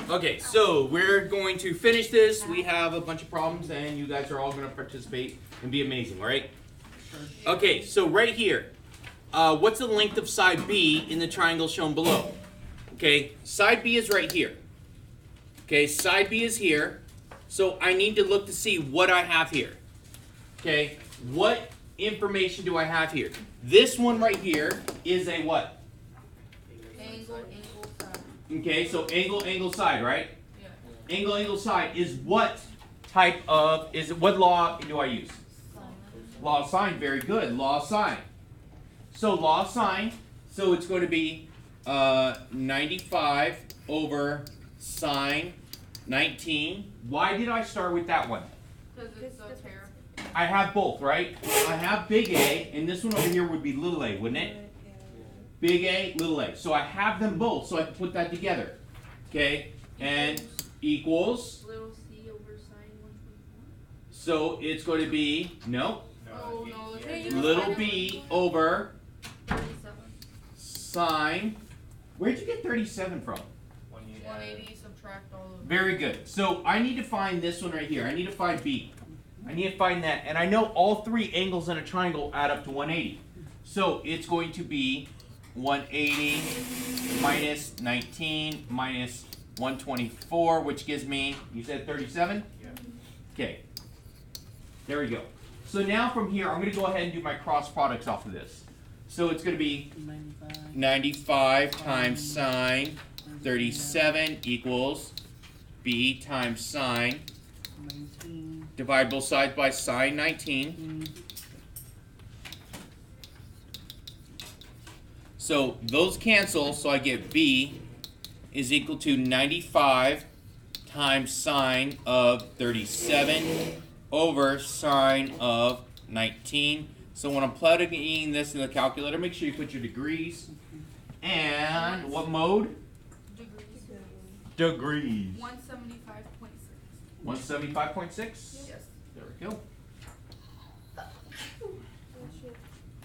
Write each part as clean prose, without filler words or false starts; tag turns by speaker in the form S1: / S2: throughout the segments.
S1: Okay, so we're going to finish this. We have a bunch of problems, and you guys are all going to participate and be amazing, all right? Okay, so right here, what's the length of side B in the triangle shown below? Okay, side B is right here. Okay, side B is here. So I need to look to see what I have here. Okay, what information do I have here? This one right here is a what?
S2: Angle, angle, side.
S1: Okay, so angle, angle, side, right?
S2: Yeah.
S1: Angle, angle, side is what type of, what law do I use?
S2: Sine.
S1: Law of sine, very good. Law of sine. So law of sine, so it's going to be 95 over sine 19. Why did I start with that one?
S2: Because it's a pair.
S1: I have both, right? I have big A, and this one over here would be little a, wouldn't it? Big A, little a. So I have them both, so I can put that together. Okay? And equals.
S2: Little c over sine 124.
S1: So it's going to be, no.
S2: Oh, no.
S1: Little b over
S2: 37.
S1: sine. Where'd you get 37 from?
S2: 180, subtract all of them.
S1: Very good. So I need to find this one right here. I need to find b. I need to find that. And I know all three angles in a triangle add up to 180. So it's going to be 180 minus 19 minus 124, which gives me, you said 37?
S3: Yeah.
S1: Okay. There we go. So now from here, I'm going to go ahead and do my cross products off of this. So it's going to be 95 times sine 37 equals b times sine. Divide both sides by sine 19. So those cancel, so I get b is equal to 95 times sine of 37 over sine of 19. So when I'm plugging this in the calculator, make sure you put your degrees. And what mode?
S2: Degrees.
S1: Degrees.
S2: 175.6.
S1: 175.6?
S2: Yes.
S1: There we go.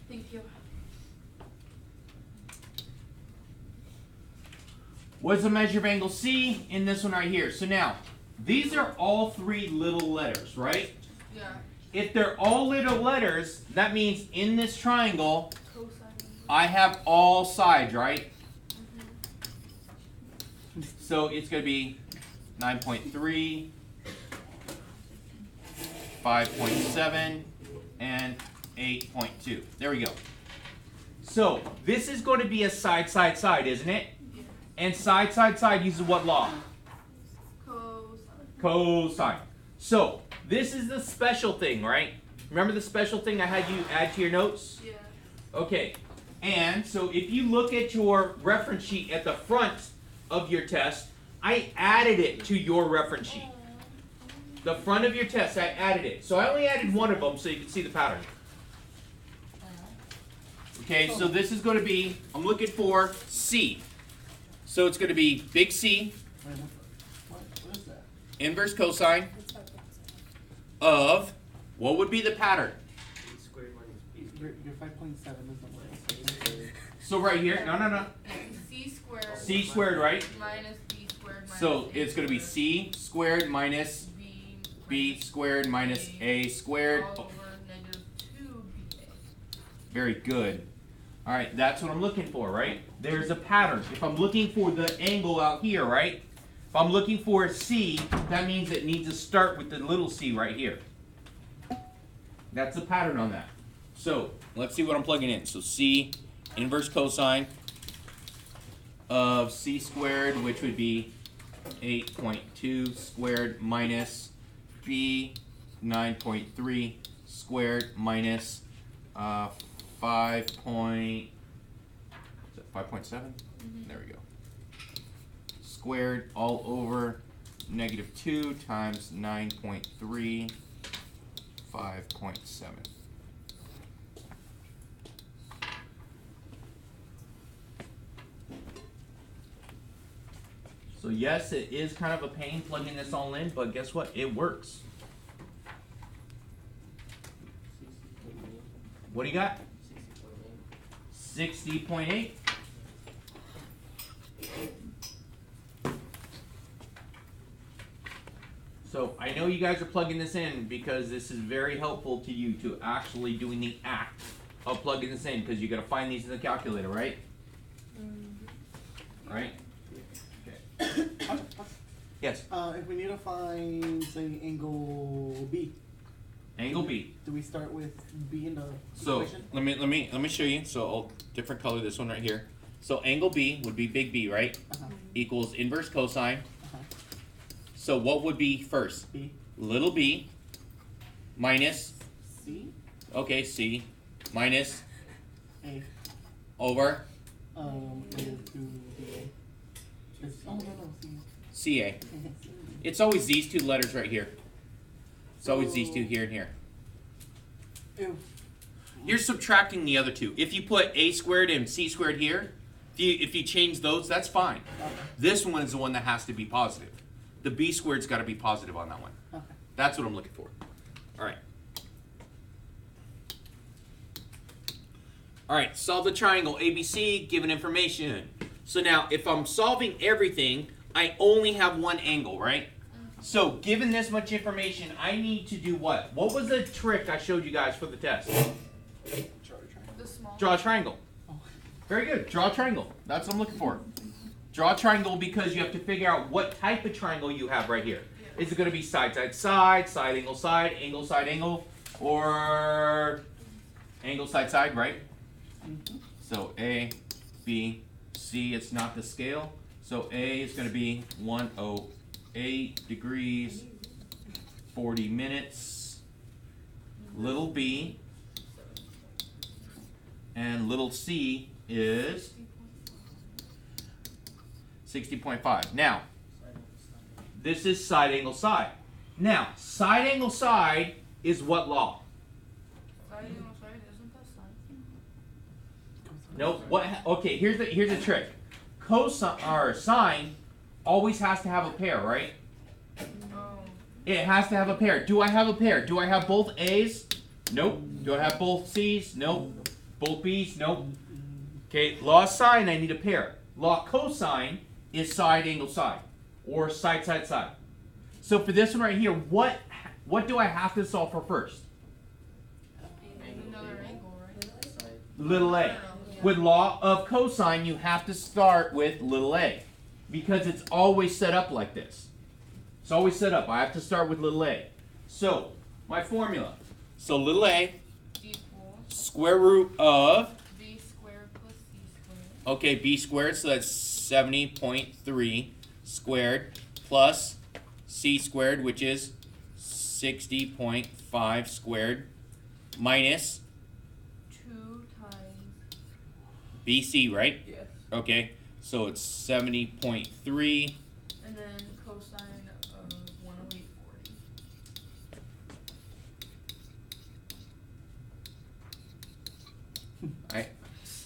S2: Thank you.
S1: What's the measure of angle C in this one right here? So now, these are all three little letters, right?
S2: Yeah.
S1: If they're all little letters, that means in this triangle,
S2: Cosine.
S1: I have all sides, right? So it's going to be 9.3, 5.7, and 8.2. There we go. So this is going to be a side, side, side, isn't it?
S2: Yeah.
S1: And side, side, side uses what law?
S2: Cosine.
S1: Cosine. So this is the special thing, right? Remember the special thing I had you add to your notes?
S2: Yeah.
S1: Okay. And so if you look at your reference sheet at the front of your test, I added it to your reference sheet. The front of your test, I added it. So I only added one of them so you can see the pattern. Okay, so this is going to be, I'm looking for C. So it's going to be big C,
S3: What is that?
S1: inverse cosine of, what would be the pattern?
S3: Your 5.7 is the word.
S1: So right here, no.
S2: C squared.
S1: C squared, right?
S2: Minus B squared minus
S1: So
S2: A
S1: it's going to be
S2: squared.
S1: C squared minus B squared minus A squared.
S2: All over negative 2BA.
S1: Very good. All right, that's what I'm looking for, right? There's a pattern. If I'm looking for the angle out here, right? If I'm looking for a C, that means it needs to start with the little c right here. That's the pattern on that. So let's see what I'm plugging in. So C inverse cosine of C squared, which would be 8.2 squared minus B 9.3 squared minus 5.7? There we go. Squared all over negative 2 times 9.3, 5.7. So yes, it is kind of a pain plugging this all in, but guess what? It works. What do you got? 60.8. So I know you guys are plugging this in because this is very helpful to you to actually doing the act of plugging this in because you got to find these in the calculator, right? Right? Okay. Yes.
S3: If we need to find, say, angle B.
S1: Angle B.
S3: Do we start with B in the
S1: So
S3: equation?
S1: let me show you. So I'll different color this one right here. So angle B would be big B, right? Equals inverse cosine. So what would be first?
S3: B.
S1: Little b minus,
S3: C.
S1: okay, C, minus
S3: A.
S1: over
S3: Negative 2BA. Oh, no, C.
S1: CA. It's always these two letters right here. It's always these two here and here.
S3: Ew.
S1: You're subtracting the other two. If you put a squared and c squared here, if you change those, that's fine.
S3: Okay.
S1: This one is the one that has to be positive. The b squared's got to be positive on that one.
S3: Okay.
S1: That's what I'm looking for. All right. All right, solve the triangle ABC, given information. So now, if I'm solving everything, I only have one angle, right? So, given this much information, I need to do what? What was the trick I showed you guys for the test?
S2: The small.
S1: Draw a triangle. Very good. Draw a triangle. That's what I'm looking for. Draw a triangle because you have to figure out what type of triangle you have right here. Is it going to be side, side, side, side, angle, or angle, side, right? So A, B, C, it's not the scale. So A is going to be 108 degrees, 40 minutes. Little b, and little c is 60.5. Now, this is side angle side. Now, side angle side is what law?
S2: Side angle side, isn't that side?
S1: Nope. What? Okay. Here's the trick. Cosine or sine always has to have a pair, right?
S2: Oh.
S1: It has to have a pair. Do I have a pair? Do I have both A's? Nope. Do I have both C's? Nope. Both B's? Nope. Okay. Law of sine, I need a pair. Law of cosine is side angle side, or side side side. So for this one right here, what do I have to solve for first?
S2: Another angle, right?
S1: Little a. With law of cosine, you have to start with little a because it's always set up like this. It's always set up. I have to start with little a. So, my formula. So little a,
S2: Equals
S1: square root of,
S2: b squared plus c squared.
S1: okay, b squared, so that's 70.3 squared plus c squared, which is 60.5 squared, minus
S2: 2 times.
S1: BC, right?
S2: Yes.
S1: Okay, so it's 70.3.
S2: And then cosine of 108.40.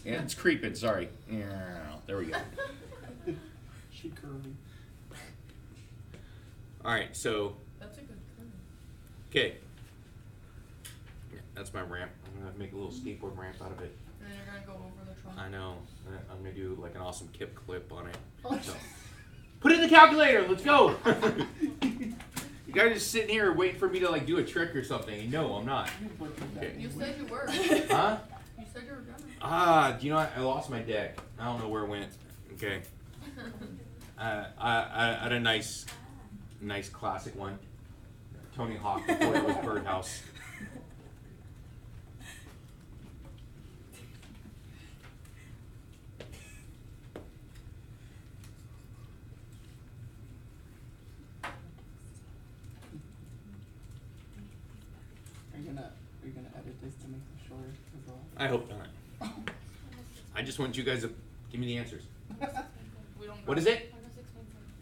S1: Yeah, it's creeping, sorry. Yeah, there we go.
S3: She curvy.
S1: Alright, so,
S2: That's a good curve.
S1: okay. Yeah, that's my ramp. I'm going to make a little skateboard ramp out of it.
S2: And then you're gonna go over the trunk.
S1: I know. I'm going to do like an awesome kip clip on it.
S3: Oh.
S1: So, put it in the calculator, let's go! You guys are just sitting here waiting for me to like do a trick or something. No, I'm not. Okay.
S2: You said you were.
S1: Huh?
S2: You said you were gonna.
S1: Do you know what? I lost my deck. I don't know where it went. Okay. I had a nice classic one. Tony Hawk before it was Birdhouse.
S3: Are you gonna edit this to make it shorter as well?
S1: I hope not. I just want you guys to give me the answers.
S2: We don't
S1: What
S2: got
S1: is it?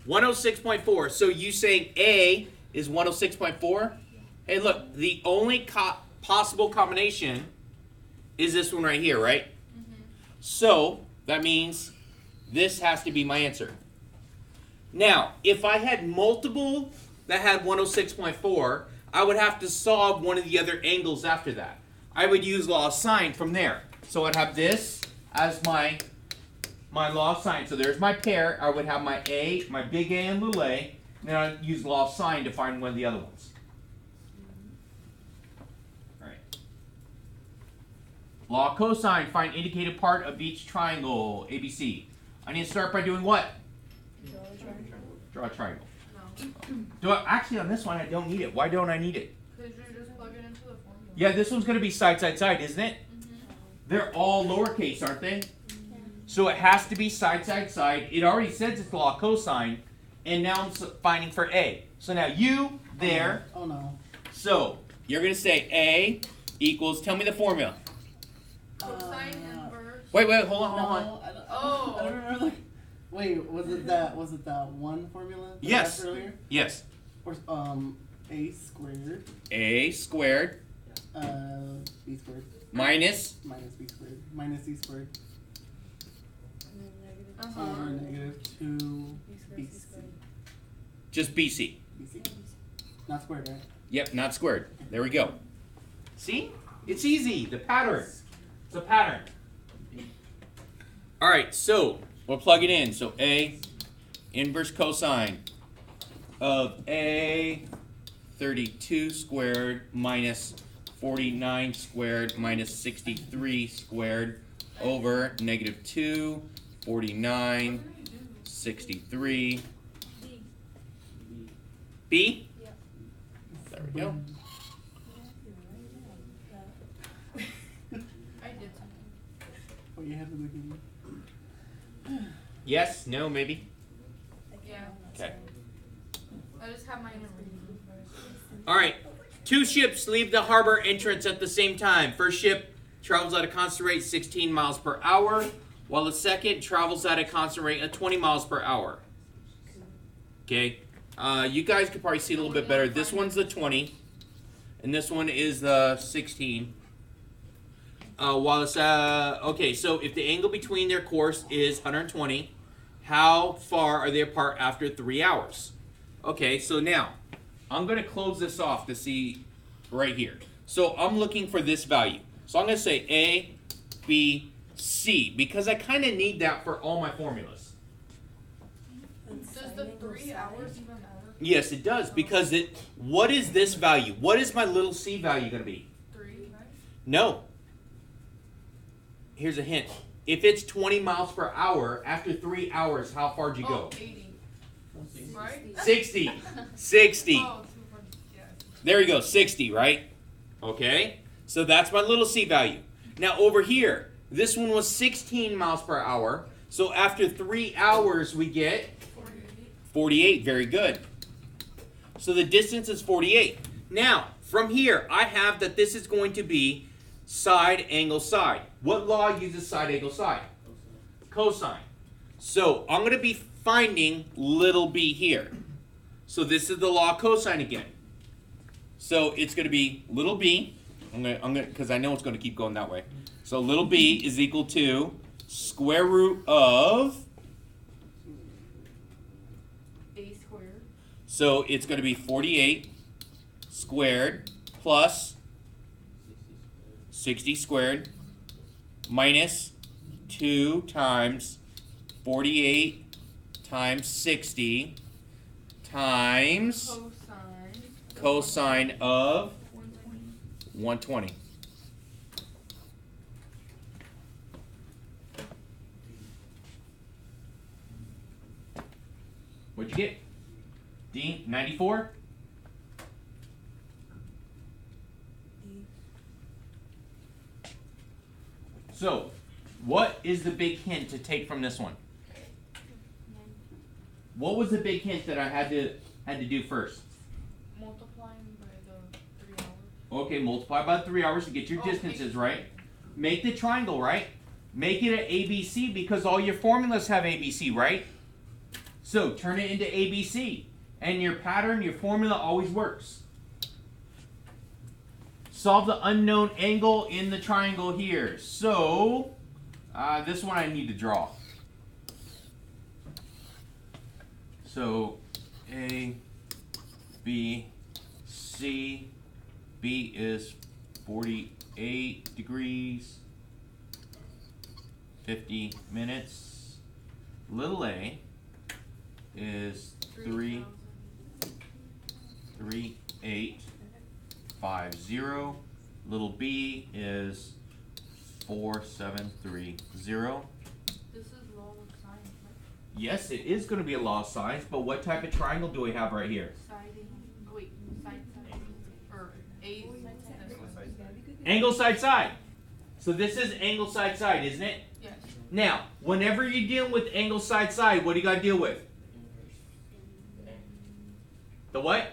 S1: 106.4. So you saying A is 106.4? Hey, look, the only possible combination is this one right here, right? So that means this has to be my answer. Now, if I had multiple that had 106.4, I would have to solve one of the other angles after that. I would use law of sine from there. So I'd have this as my law of sine. So there's my pair. I would have my A, my big A and little a, Then I use law of sine to find one of the other ones. All right. Law of cosine, find indicated part of each triangle, ABC. I need to start by doing what? Draw a triangle.
S2: No.
S1: Actually, on this one, I don't need it. Why don't I need it?
S2: Because you just plug it into the formula.
S1: Yeah, this one's going to be side, side, side, isn't it? They're all lowercase, aren't they? So it has to be side, side, side. It already says it's law of cosine, and now I'm finding for A. So now you, there.
S3: Oh no.
S1: So you're going to say A equals, tell me the formula.
S2: Cosine inverse.
S1: Wait, hold on.
S3: No, I don't remember. Wait, was it that one formula? That
S1: Yes.
S3: I asked earlier?
S1: Yes.
S3: Or A squared.
S1: A squared
S3: B squared.
S1: minus.
S3: Minus B squared. Minus C squared.
S2: Uh-huh.
S3: Negative 2 B C.
S1: Just BC.
S3: BC. Not squared, right?
S1: Yep, not squared. There we go. See? It's easy. The pattern. It's a pattern. All right, so we'll plug it in. So A inverse cosine of A 32 squared minus 49 squared minus 63 squared over negative 2, 49, 63. B?
S4: Yep.
S1: There we go.
S2: I did something.
S3: Oh, you have to begin.
S1: Yes, no, maybe.
S2: Yeah.
S1: Okay.
S2: I just have mine in.
S1: All right. 2 ships leave the harbor entrance at the same time. First ship travels at a constant rate 16 miles per hour, while the second travels at a constant rate of 20 miles per hour. Okay. You guys could probably see it a little bit better. This one's the 20, and this one is the 16. While it's, okay, so if the angle between their course is 120, how far are they apart after 3 hours? Okay, so now, I'm going to close this off to see right here. So I'm looking for this value. So I'm going to say A, B, C, because I kind of need that for all my formulas.
S2: Does the 3 hours even matter?
S1: Yes, it does, because what is this value? What is my little c value going to be?
S2: 3, right?
S1: No. Here's a hint. If it's 20 miles per hour, after 3 hours, how far do you go?
S2: 80. Right?
S1: 60. 60.
S2: Oh, 200. Yeah.
S1: There you go, 60, right? Okay. So that's my little c value. Now over here, this one was 16 miles per hour. So after 3 hours, we get 48. Very good. So the distance is 48. Now, from here, I have that this is going to be side, angle, side. What law uses side, angle, side? Cosine. So I'm going to be finding little b here. So this is the law of cosine again. So it's going to be little b. I'm gonna, because I know it's going to keep going that way. So little b is equal to square root of.
S2: A squared.
S1: So it's going to be 48 squared plus 60 squared minus 2 times 48 times 60 times cosine of 120. What'd you get? D, 94? So, what is the big hint to take from this one? What was the big hint that I had to do first?
S2: Multiplying by the 3 hours.
S1: Okay, multiply by 3 hours to get your distances, right? Make the triangle, right? Make it an ABC because all your formulas have ABC, right? So turn it into ABC. And your pattern, your formula always works. Solve the unknown angle in the triangle here. So, this one I need to draw. So, A, B, C. B is 48 degrees, 50 minutes. Little a is 3 3850. Little b is 4730.
S2: This is law of science, right?
S1: Yes, it is going to be a law of science, but what type of triangle do we have right here?
S2: Siding. Wait, side. Or A.
S1: Angle side side. So this is angle side side, isn't it?
S2: Yes.
S1: Now, whenever you're dealing with angle side side, what do you got to deal with? The what?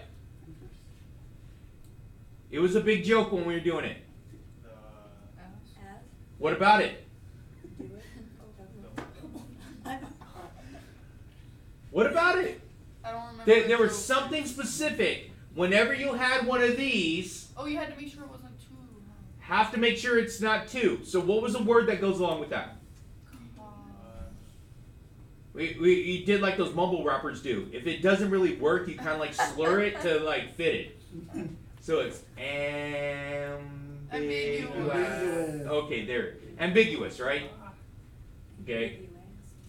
S1: It was a big joke when we were doing it. What about it? What about it?
S2: I don't remember.
S1: There was something specific. Whenever you had one of these,
S2: Oh, you had to make sure it wasn't 2.
S1: have to make sure it's not 2. So what was the word that goes along with that? We did like those mumble rappers do. If it doesn't really work, you kind of like slur it to like fit it. So it's ambiguous. Okay, there. Ambiguous, right? Okay.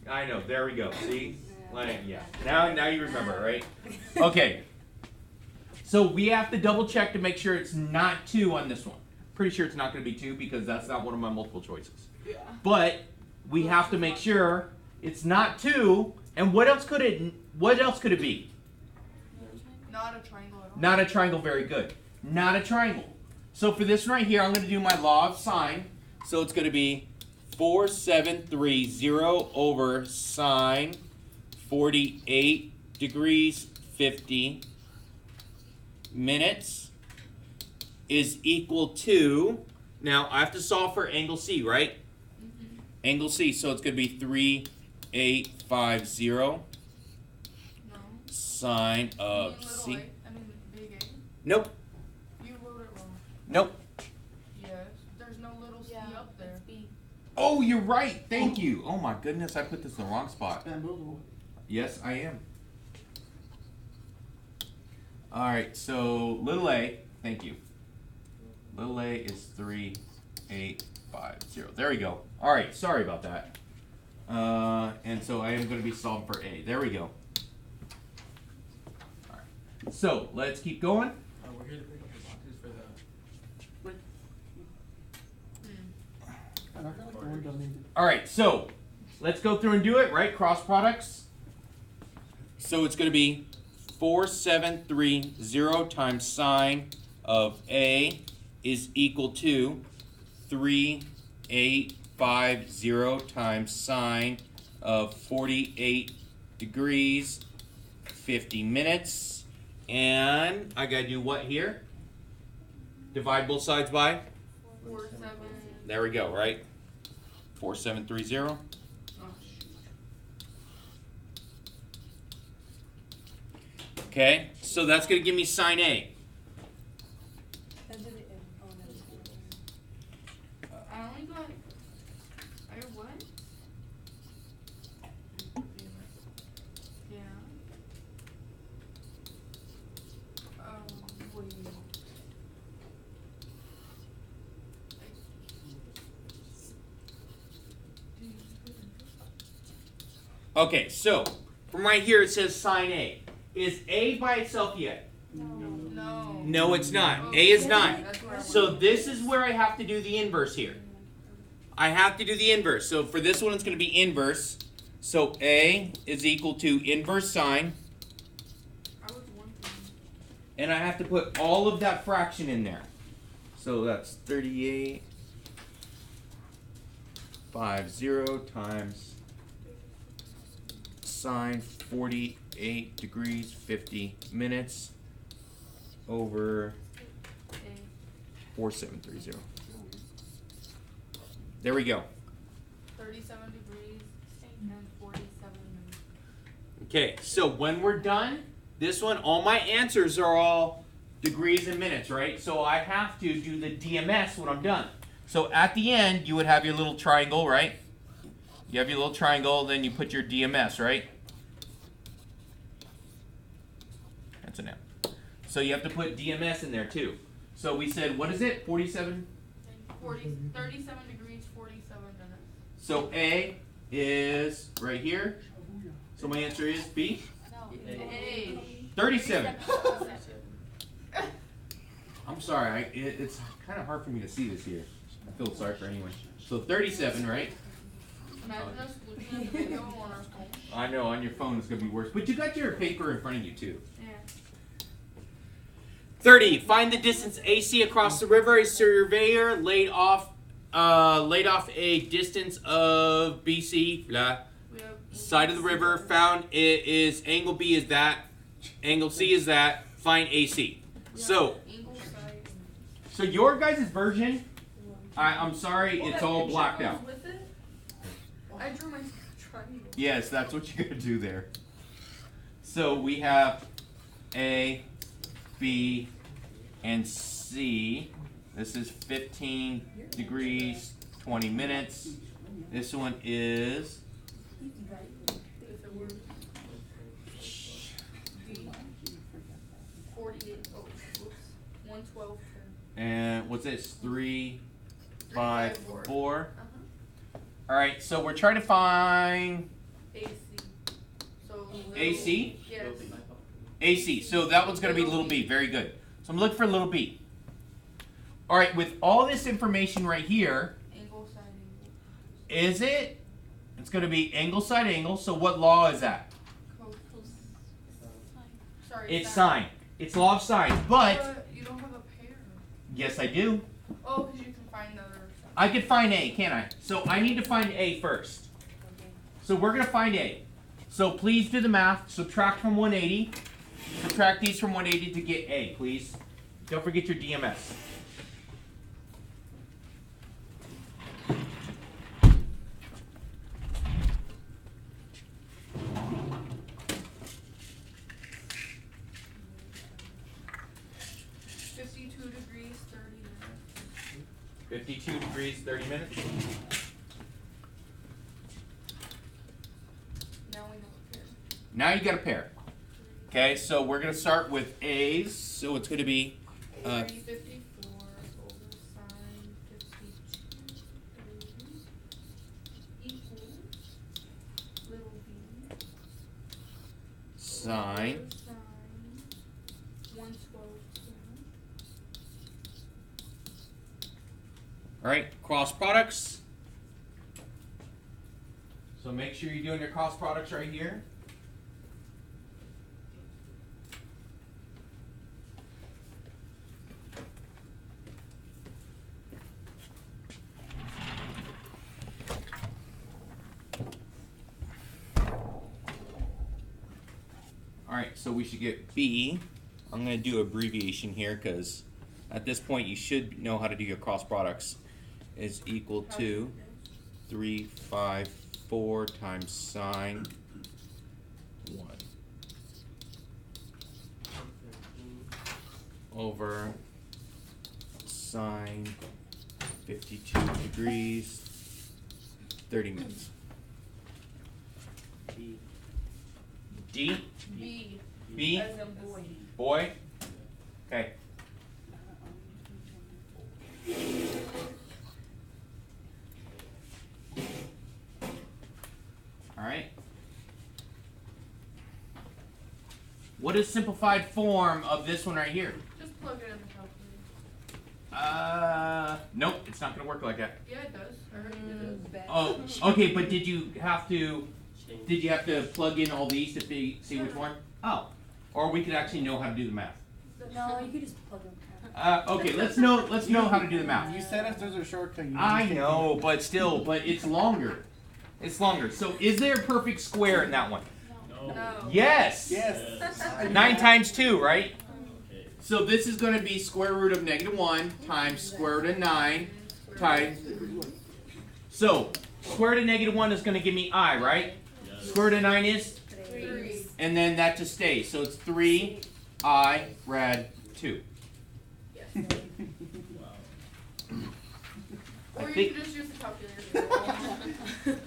S1: I know. There we go. See? Like, yeah. Now you remember, right? Okay. So we have to double check to make sure it's not 2 on this one. Pretty sure it's not going to be 2 because that's not one of my multiple choices.
S2: Yeah.
S1: But we have to make sure it's not 2. And what else could it be?
S2: Not a triangle at all.
S1: Not a triangle. Very good. Not a triangle. So for this one right here, I'm going to do my law of sine. So it's going to be 4730 over sine 48 degrees 50 minutes is equal to, now I have to solve for angle C, right?
S2: Mm-hmm.
S1: Angle C, so it's going to be 3850
S2: No.
S1: sine of
S2: Little
S1: C.
S2: A. I mean big A.
S1: Nope.
S2: You wrote it wrong.
S1: Nope.
S2: Yes. There's no little C up there.
S1: Oh, you're right. Thank you. Oh my goodness, I put this in the wrong spot.
S3: Bamboozle.
S1: Yes, I am. All right, so little a, thank you. Little a is 3850. There we go. All right, sorry about that. And so I am going to be solving for a. There we go. All right. So let's keep going.
S4: We're here to pick up the boxes for the.
S3: And I feel like the one donated.
S1: All right, so let's go through and do it, right? Cross products. So it's going to be 4730 times sine of A is equal to 3850 times sine of 48 degrees 50 minutes. And I got to do what here? Divide both sides by?
S2: 4, 7.
S1: There we go, right? 4730. Okay, so that's going to give me sine A.
S2: I only got. I got what? Yeah. Wait.
S1: Okay, so from right here it says sine A. Is A by itself yet?
S2: No.
S1: No, it's not. A is not.
S2: That's where I
S1: So
S2: went.
S1: this is where I have to do the inverse here. I have to do the inverse. So for this one, it's going to be inverse. So A is equal to inverse sine.
S2: I was wondering.
S1: And I have to put all of that fraction in there. So that's 3850 times sine 48 degrees 50 minutes over 4730. There we go.
S2: 37 degrees and 47 minutes.
S1: Okay, so when we're done, this one, all my answers are all degrees and minutes, right? So I have to do the DMS when I'm done. So at the end, you would have your little triangle, right? You have your little triangle, then you put your DMS, right? That's an M. So you have to put DMS in there too. So we said, what is it? 47?
S2: 37 degrees, 47 minutes.
S1: So A is right here. So my answer is B.
S2: A.
S1: 37. I'm sorry. It's kind of hard for me to see this here. I feel sorry for anyone. So 37, right?
S2: Imagine us looking at the video on our phone.
S1: I know, on your phone it's going to be worse. But you got your paper in front of you, too.
S2: Yeah.
S1: 30. Find the distance AC across the river. A surveyor laid off a distance of BC, blah,
S2: We have
S1: side of the river. Found it is angle B is that, angle C is that. Find AC. So
S2: angle side.
S1: So your guys' version, I'm sorry, it's all blacked out.
S2: With it? I drew my triangle.
S1: Yes, that's what you gotta do there. So we have A, B, and C. This is 15 degrees, 20 minutes. This one is
S2: If it were 48. Oh, whoops. 112.
S1: and what's this? 3, 5, 4.
S2: Uh-huh.
S1: All right, so we're trying to find
S2: AC. So
S1: AC?
S2: Yes.
S1: AC. So that one's going to be little b. Very good. So I'm looking for little b. All right, with all this information right here,
S2: Angle side angle.
S1: is it? It's going to be angle side angle. So what law is that?
S2: Sorry.
S1: It's sine. It's law of sine. But
S2: you don't have a pair.
S1: yes, I do.
S2: Oh, because you can find the other side.
S1: I could find A, can't I? So I need to find A first. So we're going to find A. So please do the math. Subtract from 180. Subtract these from 180 to get A, please. Don't forget your DMS.
S2: Degrees, 30 minutes.
S1: 52 degrees, 30 minutes.
S2: Now we know a pair.
S1: Now you got a pair. Okay, so we're going to start with A's. So it's going to be
S2: 354 over sine 52 equals little b.
S1: sine.
S2: Over sine 112.
S1: All right, cross products. So make sure you're doing your cross products right here. All right, so we should get B. I'm going to do abbreviation here because at this point you should know how to do your cross products. Is equal to 354 times sine 1 over sine 52 degrees 30 minutes. D?
S2: B.
S1: B?
S2: As in boy.
S1: Boy? Okay. All right. What is simplified form of this one right here?
S2: Just plug it in the calculator.
S1: Nope, it's not gonna work like that.
S2: Yeah, it does. I heard it does.
S1: Oh, okay, but did you have to plug in all these to see which one? Oh, or we could actually know how to do the math.
S5: No, you could just plug them.
S1: Okay, let's know how to do the math.
S3: You said if there's a shortcut, you
S1: I
S3: just take
S1: know, but still, it's longer. It's longer. So is there a perfect square in that one?
S2: No.
S1: Yes.
S3: it. Yes.
S1: 9 times 2, right? So this is going to be square root of -1 times square root of 9 times. So square root of -1 is going to give me I, right? Square root of 9 is?
S2: 3.
S1: And then that just stays. So it's 3I rad 2.
S2: Yes.
S1: I
S2: Or you
S1: think-
S2: can just use the calculator.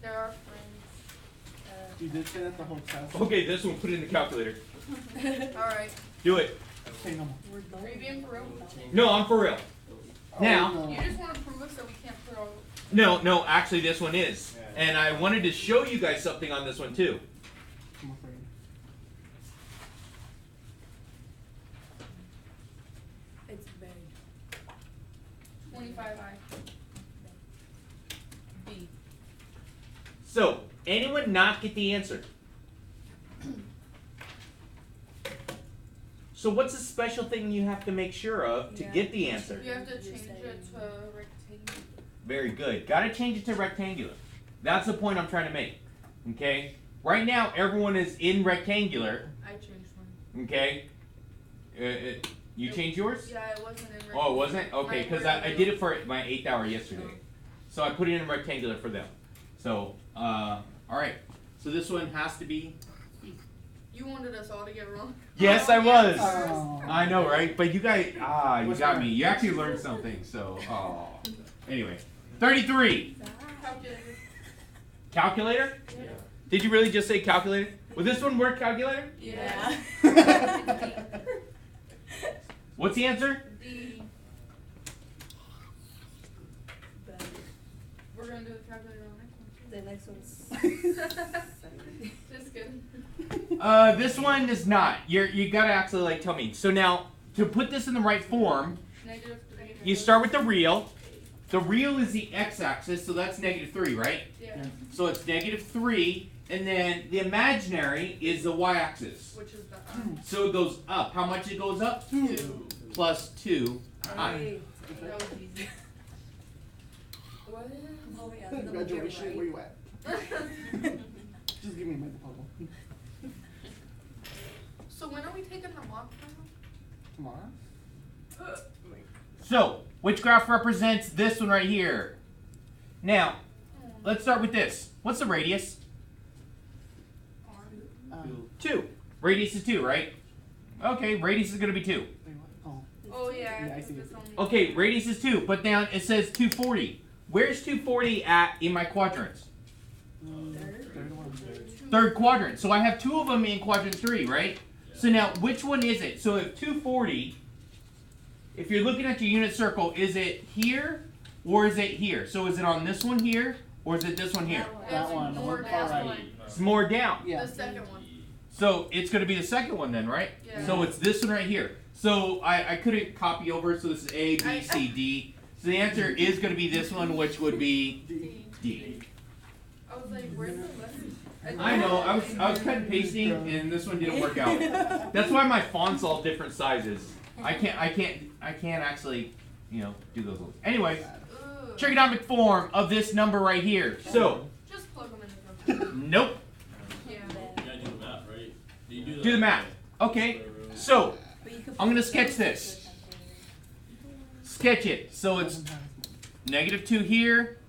S2: There are friends.
S3: You did say that the whole class.
S1: Okay, this one put it in the calculator.
S2: Alright.
S1: Do it.
S3: Okay, no more.
S2: Are you being for real?
S1: No, I'm for real. Now.
S3: Oh,
S2: You just want to prove it so we can't put all.
S1: No, actually this one is. And I wanted to show you guys something on this one too.
S3: I'm afraid.
S2: 25i. B.
S1: So, anyone not get the answer? So what's the special thing you have to make sure of to get the answer?
S2: You have to change it to rectangle.
S1: Very good. Got to change it to rectangular. That's the point I'm trying to make. Okay? Right now, everyone is in rectangular.
S2: I changed mine.
S1: Okay? You changed yours?
S2: Yeah, it wasn't in rectangle.
S1: Oh, it wasn't? Okay, because I did it for my 8th hour yesterday. So I put it in rectangular for them. So, alright. So this one has to be...
S2: You wanted us all to get wrong.
S1: Yes, I was.
S3: Oh.
S1: I know, right? But you guys, you got me. You actually learned something. So, anyway, 33.
S2: Calculator.
S1: Calculator?
S2: Yeah.
S1: Did you really just say calculator? Will this one work, calculator?
S2: Yeah.
S1: What's the answer?
S2: D. We're gonna do the calculator on
S5: The next one's.
S2: next one. Just kidding.
S1: This one is not. You gotta actually like tell me. So now, to put this in the right form,
S2: -3.
S1: you start with the real. The real is the x-axis, so that's -3, right?
S2: Yeah.
S1: So it's -3, and then the imaginary is the y-axis.
S2: Which is the
S1: So it goes up. How much it goes up?
S2: 2.
S1: Plus 2.
S5: Hey.
S2: That was easy. What?
S5: Oh, yeah, the number
S3: Graduation,
S5: right.
S3: where you at? Just give me my diploma.
S2: So when are we taking the mock trial?
S3: Tomorrow?
S1: So, which graph represents this one right here? Now, let's start with this. What's the radius? 2. Radius is 2, right? Okay, radius is going to be 2.
S3: Wait, what? Oh.
S2: Oh yeah,
S3: Yeah, I see
S2: it's
S3: it.
S2: only.
S1: Okay, radius is 2, but down it says 240. Where's 240 at in my quadrants?
S3: Third one.
S1: Third quadrant. So I have 2 of them in quadrant 3, right? So now, which one is it? So if 240, if you're looking at your unit circle, is it here or is it here? So is it on this one here or is it this one here?
S3: That one, the
S2: More
S3: one far
S2: down.
S3: right.
S1: It's more down.
S3: Yeah.
S2: The second one.
S1: So it's going to be the second one then, right?
S2: Yeah.
S1: So it's this one right here. So I couldn't copy over, so this is A, B, C, D. So the answer is going to be this one, which would be
S2: D.
S1: D.
S2: I was like, where's the letter?
S1: I know, I was cutting and pasting, and this one didn't work out. That's why my font's all different sizes. I can't actually, do those. Anyway,
S2: Ugh.
S1: trigonometric form of this number right here. So,
S2: Just plug them in the computer.
S1: nope.
S2: Yeah.
S6: You gotta do the math, right? Do you
S1: Do the math. Okay. So, I'm gonna sketch this. Sketch it. So it's -2 here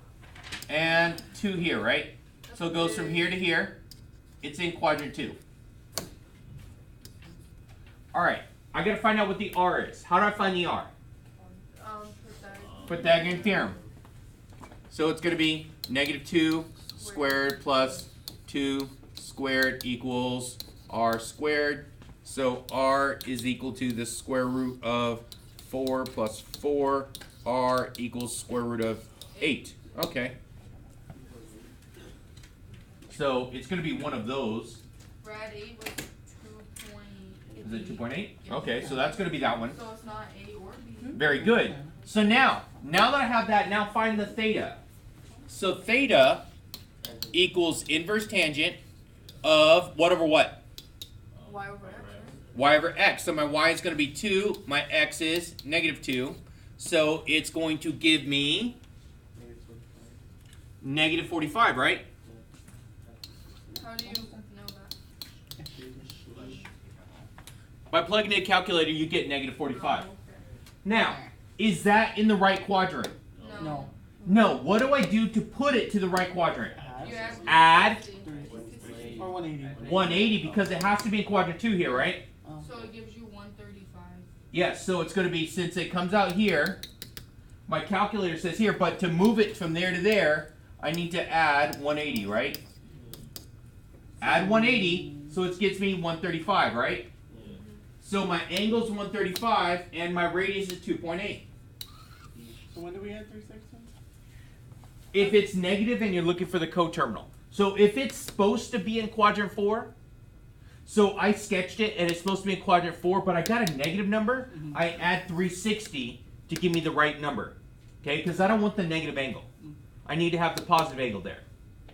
S1: and 2 here, right? So it goes from here to here. It's in quadrant 2. Alright, I gotta find out what the R is. How do I find the R? Pythagorean theorem. So it's gonna be -2 squared plus 2 squared equals R squared. So R is equal to the square root of 4 plus 4. R equals square root of 8. Okay. So it's going to be one of those.
S2: Brad 8 was 2.8.
S1: Is it 2.8? Okay, so that's going to be that one.
S2: So it's not A or B.
S1: Very good. So now that I have that, now find the theta. So theta equals inverse tangent of what over what?
S2: Y over X.
S1: Y over X. So my Y is going to be 2. My X is -2. So it's going to give me -45, right?
S2: How do you know that?
S1: By plugging in a calculator, you get -45.
S2: Oh, okay.
S1: Now, is that in the right quadrant?
S3: No.
S1: No. What do I do to put it to the right quadrant?
S2: You
S1: Add
S3: 360. Or 180.
S1: 180 because it has to be in quadrant 2 here, right?
S3: Oh.
S2: So it gives you 135.
S1: Yes, so it's going to be, since it comes out here, my calculator says here, but to move it from there to there, I need to add 180, right? Add 180, so it gets me 135, right? So my angle's 135, and my radius is 2.8.
S3: So when do we add 360?
S1: If it's negative and you're looking for the coterminal. So if it's supposed to be in quadrant 4, so I sketched it and it's supposed to be in quadrant 4, but I got a negative number, I add 360 to give me the right number. Okay, because I don't want the negative angle. I need to have the positive angle there.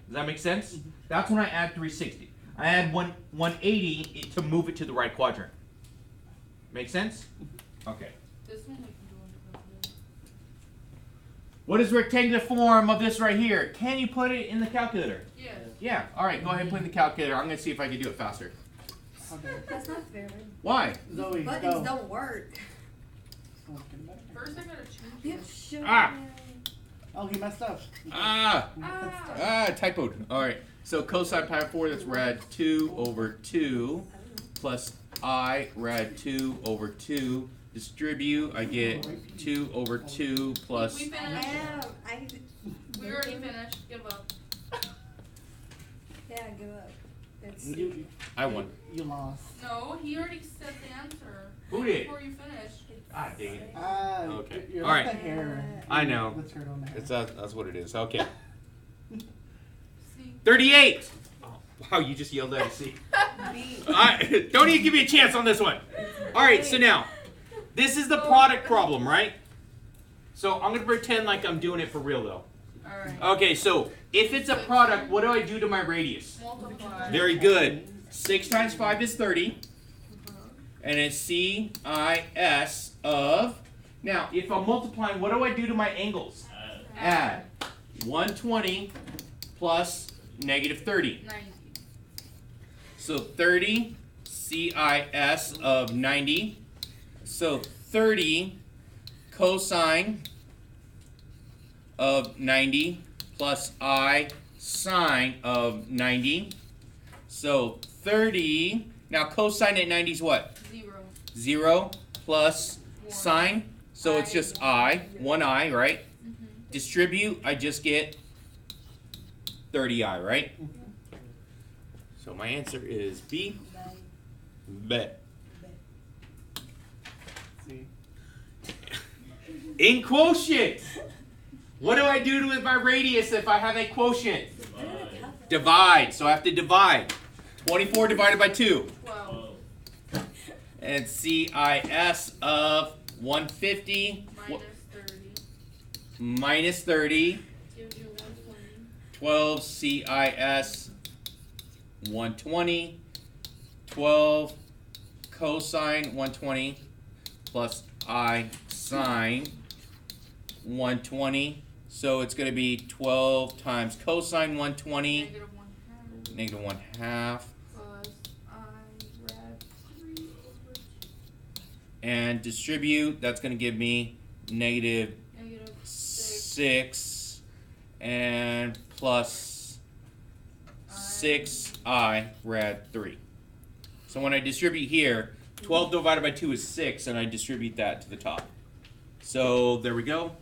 S1: Does that make sense? That's when I add 360. I add 180 to move it to the right quadrant. Make sense? Okay.
S2: This one we can do on the calculator.
S1: What is the rectangular form of this right here? Can you put it in the calculator?
S2: Yes.
S1: Yeah. All right, go ahead and put it in the calculator. I'm going to see if I can do it faster.
S3: Okay.
S5: That's not fair.
S1: Why?
S3: Zoe,
S5: Buttons
S3: go.
S5: don't work.
S2: First I gotta change
S5: You
S2: it.
S5: should.
S1: Ah.
S3: Oh, he messed up.
S1: Ah!
S2: Ah.
S1: Typoed. All right. So cosine pi 4, that's rad 2 over 2 plus I rad 2 over 2. Distribute, I get 2 over 2 plus.
S2: We finished.
S5: Yeah,
S2: We already finished. Give up.
S5: yeah, give up. It's
S1: I won.
S3: You lost.
S2: No, he already said the answer.
S1: Who did?
S2: Before you finished.
S1: Ah, dang it. Okay.
S3: You're
S1: All
S3: like
S1: right.
S3: the hair.
S1: I know.
S3: The turtleneck.
S1: It's that's what it is. Okay.
S2: See.
S1: 38. Oh, wow, you just yelled at C.
S5: me.
S1: Don't even give me a chance on this one. All right, so now, this is the product problem, right? So I'm going to pretend like I'm doing it for real, though.
S2: Alright.
S1: Okay, so if it's a product, what do I do to my radius?
S2: Multiply.
S1: Very good. 6 times 5 is 30. And it's CIS of... Now, if I'm multiplying, what do I do to my angles? Add 120 plus negative 30.
S2: 90.
S1: So 30 CIS of 90. So 30 cosine of 90 plus I sine of 90. So 30. Now cosine at 90 is what?
S2: 0.
S1: 0 plus
S2: One.
S1: sine. So it's just I, 1I, right?
S2: Mm-hmm.
S1: Distribute, I just get 30I, right? So my answer is B. Bet.
S3: See?
S1: In quotient. What do I do with my radius if I have a quotient? Divide. So I have to divide. 24 divided by 2.
S2: 12.
S1: And CIS of 150
S2: Minus 30.
S1: minus 30.
S2: Gives you 120.
S1: 12 CIS 120. 12 cosine 120 plus I sine 120. So it's going to be 12 times cosine 120.
S2: Negative 1/2.
S1: Negative 1/2.
S2: Plus I rad 3 over 2.
S1: And distribute, that's going to give me negative
S2: Negative 6.
S1: 6 and plus 6I rad 3. So when I distribute here, 12 divided by 2 is 6, and I distribute that to the top. So there we go.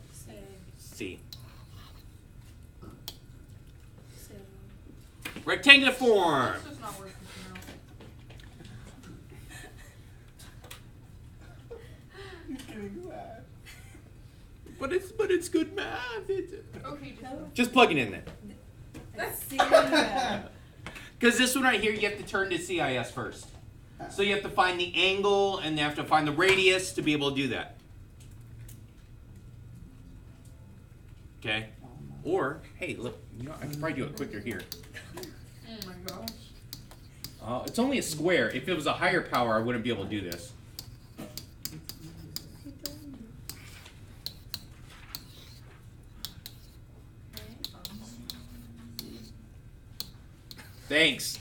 S1: C. Rectangular form.
S2: It's just not working now.
S3: He's getting sad.
S1: But it's good math.
S2: Okay,
S1: Just plug it in there.
S2: That's
S1: Because this one right here, you have to turn to CIS first. So you have to find the angle and you have to find the radius to be able to do that. Okay? Or, hey, look, you know, I can probably do it quicker here.
S2: Oh my gosh.
S1: It's only a square. If it was a higher power, I wouldn't be able to do this. Thanks.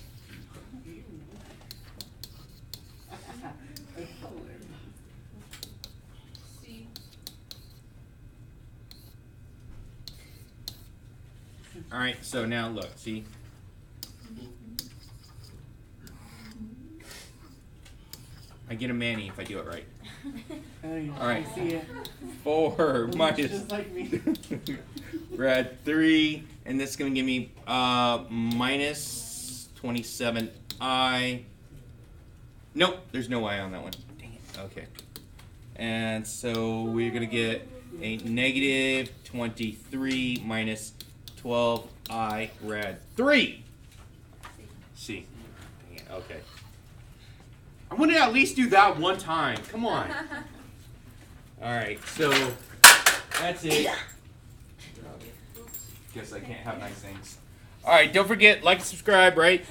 S2: See.
S1: All right, so now look, see? I get a Manny if I do it right.
S3: Hey,
S1: All right.
S3: I see it.
S1: 4
S3: Looks
S1: minus
S3: just like me.
S1: rad 3, and this is going to give me minus 27I. Nope, there's no I on that one. Dang it. Okay. And so we're going to get a negative 23 minus 12I rad 3. C. Dang it. Okay. I want to at least do that one time. Come on. All right, so that's it. Guess I can't have nice things. All right, don't forget, like, subscribe, right?